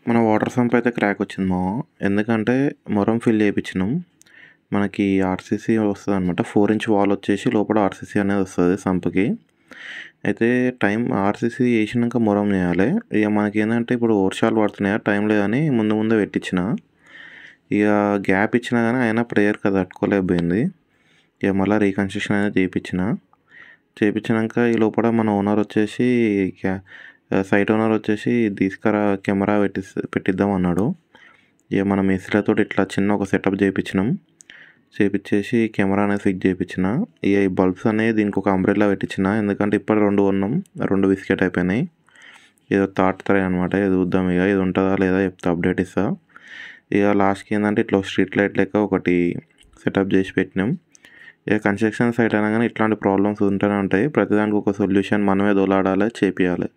మన water sump అయితే crack వచ్చింది మామ. ఎందుకంటే మొరం ఫిల్ చేపించినాం. మనకి ఆర్సీసీ వస్తుందన్నమాట. 4 ఇంచ్ వాల్ వచ్చేసి లోపల ఆర్సీసీ అనేది వస్తుంది సంప్కి. అయితే ఆర్సీసీ వేసినాక మొరం చేయాలి. ఇక మనకేంటంటే ఇప్పుడు వర్షాలు పడుతున్నాయా, టైం లేదని ముందు ముందే పెట్టించిన. ఇక గ్యాప్ ఇచ్చినా కానీ అయినా ప్రేయర్కి అది తట్టుకోలేకపోయింది. ఇక మళ్ళీ రీకన్స్ట్రక్షన్ అనేది చేయించినాక ఈ లోపల మన ఓనర్ వచ్చేసి సైట్ ఓనర్ వచ్చేసి తీసుకురా కెమెరా పెట్టిద్దాం అన్నాడు. ఇక మనం మేస్త్రీలతో ఇట్లా చిన్న ఒక సెటప్ చేపించేసి కెమెరా అనేది ఫిక్స్ చేయించిన. ఇక ఈ బల్బ్స్ అనేవి దీనికి ఒక అంబ్రెల్లా పెట్టించిన. ఎందుకంటే ఇప్పుడు 2 కొన్నాం, 2 బిస్కెట్ అయిపోయినాయి. ఏదో తాటుతాయి అనమాట. ఇది చూద్దాం ఇక ఇది ఉంటుందా లేదా చెప్తా, అప్డేట్ ఇస్తా. ఇక లాస్ట్కి ఏంటంటే ఇట్లా స్ట్రీట్ లైట్ లెక్క ఒకటి సెటప్ చేసి పెట్టినాం. ఇక కన్స్ట్రక్షన్ సైట్ అయినా కానీ ఇట్లాంటి ప్రాబ్లమ్స్ ఉంటూనే ఉంటాయి. ప్రతిదానికి ఒక సొల్యూషన్ మనమే దోలాడాలి, చేపియాలి.